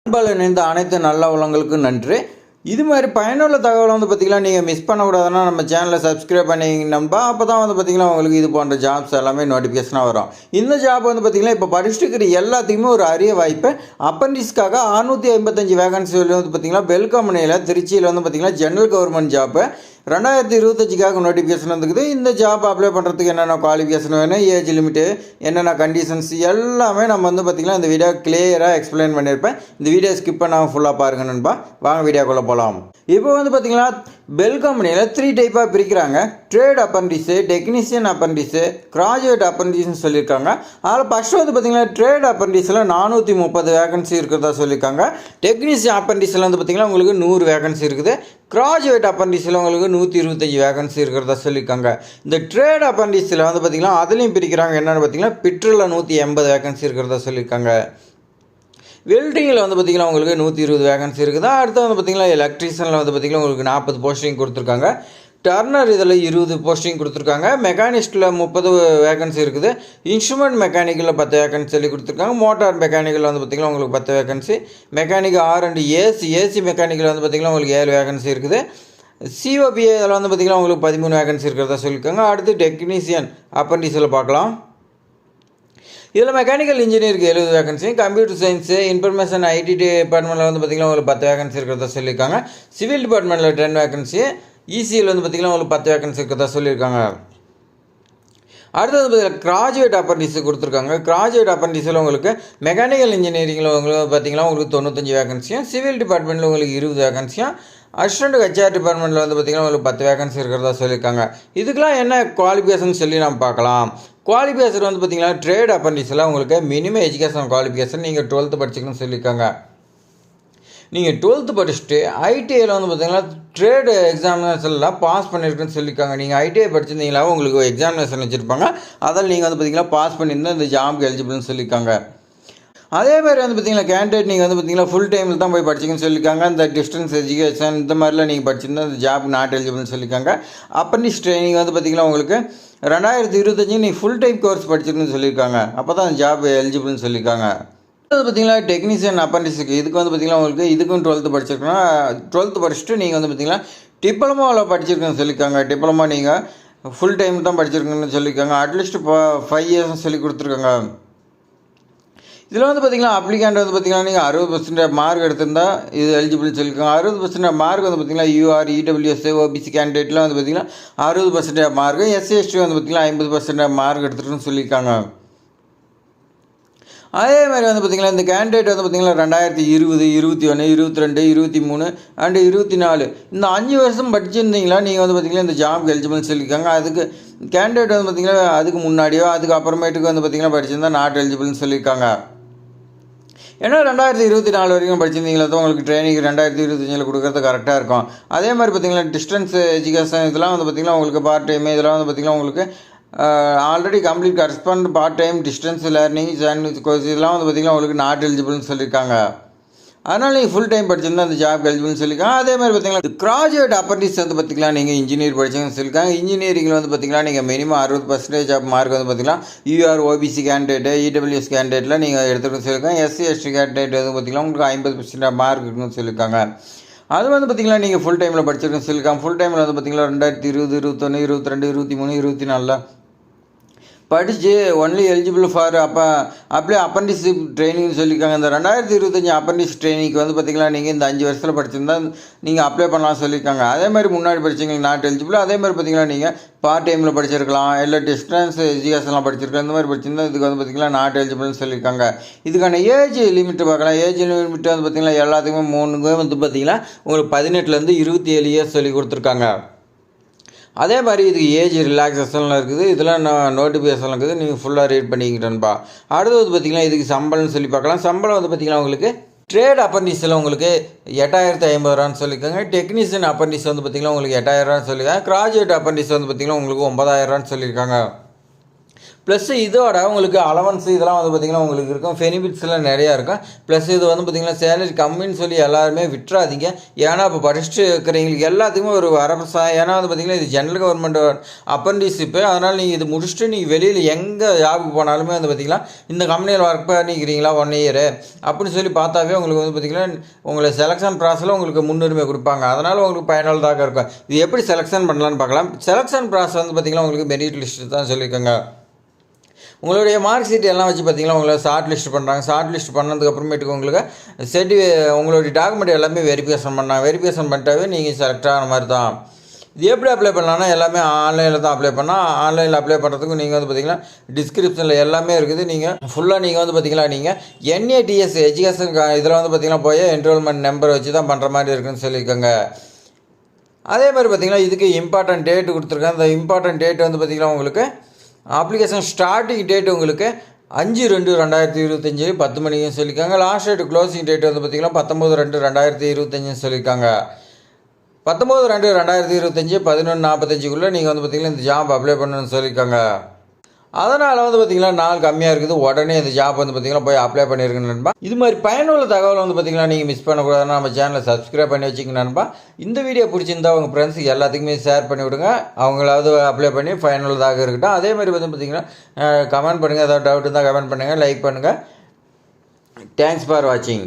அன்பால் இணைந்த அனைத்து நல்ல உள்ளங்களுக்கும் நன்றி. இது மாதிரி பயனுள்ள தகவலை பார்த்திங்கன்னா நீங்கள் மிஸ் பண்ணக்கூடாதுன்னா நம்ம சேனலை சப்ஸ்கிரைப் பண்ணிங்கன்னா அப்போ தான் பார்த்திங்கன்னா உங்களுக்கு இது போன்ற ஜாப்ஸ் எல்லாமே நோட்டிஃபிகேஷனாக வரும். இந்த ஜாப் பார்த்திங்கன்னா இப்போ படிச்சுட்டு இருக்கிற எல்லாத்துக்குமே ஒரு அரிய வாய்ப்பு. அப்பண்டிஸ்க்காக 655 வேகன்சி பார்த்திங்கன்னா பெல் கம்பெனியில் திருச்சியில் பார்த்திங்கன்னா ஜென்ரல் கவர்மெண்ட் ஜாப்பு 2025க்காக நோட்டிஃபிகேஷன் வந்துக்குது. இந்த ஜாப் அப்ளை பண்ணுறதுக்கு என்னென்ன குவாலிஃபிகேஷன் வேணும், ஏஜ் லிமிட்டு, என்னென்ன கண்டிஷன்ஸ் எல்லாமே நம்ம பார்த்திங்கன்னா இந்த வீடியோ கிளியராக எக்ஸ்பிளைன் பண்ணியிருப்பேன். இந்த வீடியோ ஸ்கிப் பண்ணாமல் ஃபுல்லாக பாருங்க நண்பா. வாங்க வீடியோக்குள்ளே போகலாம். இப்போ பார்த்திங்கன்னா பெல் கம்பெனியில் 3 டைப்பாக பிரிக்கிறாங்க. ட்ரேட் அப்பண்டிஸு, டெக்னீஷியன் அப்பண்டிஸு, கிராஜுவேட் அப்பண்டிஸ்னு சொல்லியிருக்காங்க. அதில் ஃபஸ்ட்டு பார்த்திங்கன்னா ட்ரேட் அப்பண்டிஸில் 430 வேகன்சி இருக்கிறதா சொல்லியிருக்காங்க. டெக்னீஷியன் அப்பண்டிஸில் பார்த்திங்கன்னா உங்களுக்கு 100 வேகன்சி இருக்குது. கிராஜுவேட் அப்பண்டிஸில் உங்களுக்கு 125 வேகன்சி இருக்கிறதா சொல்லியிருக்காங்க. இந்த ட்ரேட் அப்பண்டிஸில் பார்த்திங்கன்னா அதுலேயும் பிரிக்கிறாங்க. என்னென்னு பார்த்திங்கன்னா பிட்ரில் 180 வேகன்சி இருக்கிறதா சொல்லியிருக்காங்க. வெல்டிங்கில் பார்த்திங்கன்னா உங்களுக்கு 120 வேகன்சி இருக்குது. அடுத்து பார்த்திங்கன்னா எலக்ட்ரீஷியனில் பார்த்திங்கன்னா உங்களுக்கு 40 போஸ்டிங் கொடுத்துருக்காங்க. டர்னர் இதில் 20 போஸ்டிங் கொடுத்துருக்காங்க. மெக்கானிஸ்ட்டில் 30 வேகன்சி இருக்குது. இன்ஸ்ட்ருமெண்ட் மெக்கானிக்கலில் 10 வேகன்சி சொல்லி கொடுத்துருக்காங்க. மோட்டார் மெக்கானிக்கல் பார்த்திங்கன்னா உங்களுக்கு 10 vacancy. Mechanic R and AC mechanical பார்த்திங்கன்னா உங்களுக்கு 7 வேகன்சி இருக்குது. சிஓபிஏ இதில் பார்த்திங்கன்னா உங்களுக்கு 13 வேகன்சி இருக்கிறதா சொல்லியிருக்காங்க. அடுத்து டெக்னீஷியன் அப்பண்டிஸில் பார்க்கலாம். இதில் மெக்கானிக்கல் இன்ஜினியருக்கு 70 vacancy, computer science, information IT டிபார்ட்மெண்ட்டில் பார்த்திங்கன்னா உங்களுக்கு 10 வேகன்சி இருக்கிறதா சொல்லியிருக்காங்க. சிவில் டிபார்ட்மெண்ட்டில் 10 வேகன்சி, இசியில் பார்த்திங்கன்னா உங்களுக்கு 10 வேகன்சி இருக்கிறதா சொல்லியிருக்காங்க. அடுத்தது கிராஜுவேட் அப்பண்டிஸ் கொடுத்துருக்காங்க. கிராஜுவேட் அப்பண்டிஸில் உங்களுக்கு மெக்கானிக்கல் இன்ஜினியரிங்கில் உங்களுக்கு பார்த்திங்கன்னா உங்களுக்கு 95 வேகன்சியும், சிவில் டிபார்ட்மெண்ட்டில் உங்களுக்கு 20 வேகன்சியும், அசிஸ்டண்ட் ஹெச்ஆர் டிபார்ட்மெண்ட்டில் பார்த்திங்கன்னா உங்களுக்கு 10 வேகன்சி இருக்கிறதா சொல்லியிருக்காங்க. இதுக்கெலாம் என்ன குவாலிஃபிகேஷன் சொல்லி நம்ம பார்க்கலாம். குவாலிஃபிகேஷன் பார்த்திங்கன்னா ட்ரேட் அப்பண்டிஸில் உங்களுக்கு மினிமம் எஜுகேஷன் குவாலிஃபிகேஷன் நீங்கள் 12th படிச்சுக்கணும்னு சொல்லியிருக்காங்க. நீங்கள் 12th படிச்சுட்டு ஐடிஐயில் பார்த்திங்கன்னா ட்ரேடு எக்ஸாமினேஷனில் பாஸ் பண்ணியிருக்குன்னு சொல்லியிருக்காங்க. நீங்கள் ஐடிஐ படிச்சிருந்தீங்களா உங்களுக்கு எக்ஸாமினேஷன் வச்சுருப்பாங்க. அதில் நீங்கள் பார்த்திங்கன்னா பாஸ் பண்ணியிருந்தால் இந்த ஜாப்க்கு எலிஜிபிள்னு சொல்லியிருக்காங்க. அதே மாதிரி பார்த்திங்கன்னா கேண்டிடேட் நீங்கள் பார்த்திங்கன்னா ஃபுல் டைமில் தான் போய் படிச்சிங்கன்னு சொல்லியிருக்காங்க. இந்த டிஸ்டன்ஸ் எஜுகேஷன் இந்த மாதிரிலாம் நீங்கள் படிச்சிருந்தால் இந்த ஜாப் நாட் எலிஜிபிள்னு சொல்லியிருக்காங்க. அப்பண்டிஸ் ட்ரைனிங் பார்த்திங்கன்னா உங்களுக்கு 2025 நீங்கள் ஃபுல் டைம் கோர்ஸ் படிச்சிருக்குன்னு சொல்லியிருக்காங்க. அப்போ தான் ஜாப் எலிஜிபிள்னு சொல்லியிருக்காங்க. பார்த்திங்கன்னா டெக்னீஷியன் அப்பண்டிஸுக்கு இதுக்கு பார்த்திங்கன்னா உங்களுக்கு இதுக்கும் 12th படிச்சிருக்கோன்னா 12th படிச்சுட்டு நீங்கள் பார்த்திங்கன்னா டிப்ளமோவில் படிச்சிருக்குன்னு சொல்லியிருக்காங்க. டிப்ளமோ நீங்கள் ஃபுல் டைம் தான் படிச்சிருக்குன்னு சொல்லியிருக்காங்க. அட்லீஸ்ட் 5 இயர்ஸ் சொல்லி கொடுத்துருக்காங்க. இதில் பார்த்திங்கன்னா அப்ளிகேண்ட் பார்த்திங்கன்னா நீங்கள் 60% மார்க் எடுத்திருந்தால் இது எலிஜிபிள்னு சொல்லியிருக்காங்க. 60% மார்க் பார்த்திங்கன்னா யூஆர், இடபிள்யூஎஸ், ஓபிசி கேண்டிடேட்லாம் பார்த்திங்கன்னா 60% மார்க், எஸ்சி எஸ்டி பார்த்திங்கன்னா 50% மார்க் எடுத்துருக்குன்னு சொல்லியிருக்காங்க. அதே மாதிரி பார்த்திங்கன்னா இந்த கேண்டிடேட் பார்த்திங்கன்னா 2020, 21, 22, 23 அண்டு 24 இந்த 5 வருஷம் படிச்சிருந்தீங்களா நீங்கள் பார்த்திங்கன்னா இந்த ஜாப்க்கு எலிஜிபிள்னு சொல்லியிருக்காங்க. அதுக்கு கேண்டிடேட் பார்த்திங்கன்னா அதுக்கு முன்னாடியோ அதுக்கு அப்புறமேட்டுக்கு பார்த்திங்கன்னா படிச்சிருந்தால் நாட் எலிஜிபிள்னு சொல்லியிருக்காங்க. ஏன்னா 2024 வரைக்கும் படிச்சிருந்தீங்களா தான் உங்களுக்கு ட்ரைனிங் 2025 கொடுக்குறது கரெக்டாக இருக்கும். அதே மாதிரி பார்த்திங்கன்னா டிஸ்டன்ஸ் எஜுகேஷன் இதெல்லாம் பார்த்திங்கன்னா உங்களுக்கு பார்ட் டைம் இதெல்லாம் பார்த்திங்கன்னா உங்களுக்கு already complete correspond part time distance learning sandwich course இதெல்லாம் பார்த்திங்கன்னா உங்களுக்கு நாட் எலிஜிபிள்னு சொல்லியிருக்காங்க. அதனால் நீங்கள் ஃபுல் டைம் படிச்சிருந்தால் அந்த ஜாப் எலிஜிபிள்னு சொல்லியிருக்காங்க. அதே மாதிரி பார்த்திங்கன்னா கிராஜுவேட் அப்பண்டிஸ் பார்த்திங்கன்னா நீங்கள் இன்ஜினியர் படிச்சிங்கன்னு சொல்லியிருக்காங்க. இன்ஜினியரிங்கில் பார்த்திங்கன்னா நீங்கள் மினிமம் 60% ஆஃப் மார்க் பார்த்திங்கன்னா யூஆர், ஓபிசி கேண்டிடேட்டு, இடபிள்யூஎஸ் கேண்டிடேட்டில் நீங்கள் எடுத்துக்கணும்னு சொல்லியிருக்காங்க. எஸ்சி எஸ்டி கேண்டிடேட் பார்த்திங்கன்னா உங்களுக்கு 50% மார்க் இருக்குன்னு சொல்லியிருக்காங்க. அது பார்த்திங்கன்னா நீங்கள் ஃபுல் டைமில் படிச்சிருக்குன்னு சொல்லியிருக்காங்க. ஃபுல் டைமில் பார்த்திங்கன்னா 2020, 21, 22, 23, 24 படித்து ஒன்லி எலிஜிபிள் ஃபார் அப்படியே அப்பண்டிஸ்ஷிப் ட்ரைனிங்னு சொல்லியிருக்காங்க. இந்த 2025 அப்பண்டிஸ் ட்ரைனிங்க்கு பார்த்திங்கன்னா நீங்கள் இந்த 5 வருஷத்தில் படிச்சிருந்தால் நீங்கள் அப்ளை பண்ணலாம் சொல்லியிருக்காங்க. அதே மாதிரி முன்னாடி படிச்சிங்கன்னா நாட் எலிஜிபிள். அதே மாதிரி பார்த்திங்கன்னா நீங்கள் பார்ட் டைமில் படிச்சிருக்கலாம், இல்லை டிஸ்டன்ஸ் எஜுகேஷன்லாம் படிச்சிருக்கலாம். இந்த மாதிரி படிச்சிருந்தால் இதுக்கு பார்த்திங்கன்னா நாட் எலிஜிபிள்னு சொல்லியிருக்காங்க. இதுக்கான ஏஜ் லிமிட் பார்க்கலாம். ஏஜ் லிமிட் பார்த்திங்கன்னா எல்லாத்துக்குமே 3 பார்த்திங்கன்னா உங்களுக்கு 18லேருந்து 27 இயர்ஸ் சொல்லி கொடுத்துருக்காங்க. அதே மாதிரி இதுக்கு ஏஜ் ரிலாக்ஸேஷன்லாம் இருக்குது. இதெல்லாம் நோட்டிஃபிகேஷன் இருக்குது, நீங்கள் ஃபுல்லாக ரீட் பண்ணிக்கிட்டேன்ப்பா. அடுத்தது பார்த்திங்கன்னா இதுக்கு சம்பளம்னு சொல்லி பார்க்கலாம். சம்பளம் பார்த்திங்கன்னா உங்களுக்கு ட்ரேட் அப்பண்டிஸில் உங்களுக்கு 8050 ரூபான்னு சொல்லியிருக்காங்க. டெக்னீஷியன் அப்பண்டிஸ் பார்த்திங்கன்னா உங்களுக்கு 8000 ரூபான்னு சொல்லியிருக்காங்க. கிராஜுவேட் அப்பண்டிஸ் பார்த்திங்கன்னா உங்களுக்கு 9000 ரூபான்னு சொல்லியிருக்காங்க. ப்ளஸ் இதோட உங்களுக்கு அலவன்ஸ் இதெல்லாம் வந்து பார்த்திங்கன்னா உங்களுக்கு இருக்கும், பெனிஃபிட்ஸ்லாம் நிறையா இருக்கும். ப்ளஸ் இது வந்து பார்த்திங்கன்னா சேலரி கம்மின்னு சொல்லி எல்லாருமே விட்டுறாதீங்க. ஏன்னா இப்போ படிச்சுட்டு இருக்கிறவங்களுக்கு எல்லாத்துக்குமே ஒரு வரப்பிரசா. ஏன்னா வந்து பார்த்திங்கன்னா இது ஜென்ரல் கவர்மெண்ட் அப்ரண்டிஸ்ஷிப்பு. அதனால் நீங்கள் இது முடிச்சுட்டு நீங்கள் வெளியில் எங்கே ஜாபுக்கு போனாலுமே வந்து பார்த்திங்கன்னா இந்த கம்பெனியில் ஒர்க் பண்ணிக்கிறீங்களா 1 இயர் அப்படின்னு சொல்லி பார்த்தாவே உங்களுக்கு வந்து பார்த்திங்கன்னா உங்களை செலெக்ஷன் ப்ராசஸில் உங்களுக்கு முன்னுரிமை கொடுப்பாங்க. அதனால் உங்களுக்கு பயனுள்ளதாக இருக்கும். இது எப்படி செலெக்ஷன் பண்ணலான்னு பார்க்கலாம். செலெக்ஷன் ப்ராசஸ் வந்து பார்த்திங்கன்னா உங்களுக்கு மெரிட் லிஸ்ட்டு தான் சொல்லியிருக்காங்க. உங்களுடைய மார்க் ஷீட் எல்லாம் வச்சு பார்த்திங்கன்னா உங்களை ஷார்ட் லிஸ்ட் பண்ணுறாங்க. ஷார்ட் லிஸ்ட் பண்ணதுக்கப்புறமேட்டுக்கு உங்களுக்கு உங்களுடைய டாக்குமெண்ட் எல்லாமே வெரிஃபிகேஷன் பண்ணாங்க. வெரிஃபிகேஷன் பண்ணிட்டாவே நீங்கள் செலக்ட் ஆகிற மாதிரி தான். இது எப்படி அப்ளை பண்ணலான்னா எல்லாமே ஆன்லைனில் தான் அப்ளை பண்ணால். ஆன்லைனில் அப்ளை பண்ணுறதுக்கு நீங்கள் வந்து பார்த்திங்கன்னா டிஸ்கிரிப்ஷனில் எல்லாமே இருக்குது. நீங்கள் ஃபுல்லாக நீங்கள் வந்து பார்த்திங்கன்னா நீங்கள் NATS எஜுகேஷன் இதில் வந்து பார்த்திங்கன்னா போய் என்ரோல்மெண்ட் நம்பர் வச்சு தான் பண்ணுற மாதிரி இருக்குதுன்னு சொல்லியிருக்காங்க. அதே மாதிரி பார்த்திங்கன்னா இதுக்கு இம்பார்ட்டன்ட் டேட் கொடுத்துருக்காங்க. அந்த இம்பார்ட்டன்ட் டேட் வந்து பார்த்திங்கன்னா உங்களுக்கு அப்ளிகேஷன் ஸ்டார்டிங் டேட் உங்களுக்கு 5/2/2025 10 மணிக்கும் சொல்லியிருக்காங்க. லாஸ்ட் டேட் க்ளோசிங் டேட் வந்து பார்த்திங்கன்னா 19/2/2025 சொல்லியிருக்காங்க. 19/2/2025 11:45 நீங்கள் வந்து பார்த்திங்கன்னா இந்த ஜாப் அப்ளை பண்ணணும்னு சொல்லியிருக்காங்க. அதனால் வந்து பார்த்திங்கன்னா நாள் கம்மியாக இருக்குது, உடனே இந்த ஜாப் வந்து பார்த்திங்கன்னா போய் அப்ளை பண்ணியிருக்கேன் நண்பா. இது மாதிரி பயனுள்ள தகவல் வந்து பார்த்திங்கன்னா நீங்கள் மிஸ் பண்ணக்கூடாதுன்னா நம்ம சேனலை சப்ஸ்கிரைப் பண்ணி வச்சுக்கங்க நண்பா. இந்த வீடியோ பிடிச்சிருந்தா உங்கள் ஃப்ரெண்ட்ஸுக்கு எல்லாத்துக்குமே ஷேர் பண்ணி விடுங்க. அவங்களாவது அப்ளை பண்ணி பயனுள்ளதாக இருக்கட்டும். அதே மாதிரி வந்து பார்த்திங்கன்னா கமெண்ட் பண்ணுங்கள். ஏதாவது டவுட் இருந்தால் கமெண்ட் பண்ணுங்கள், லைக் பண்ணுங்கள். தேங்க்ஸ் ஃபார் வாட்சிங்.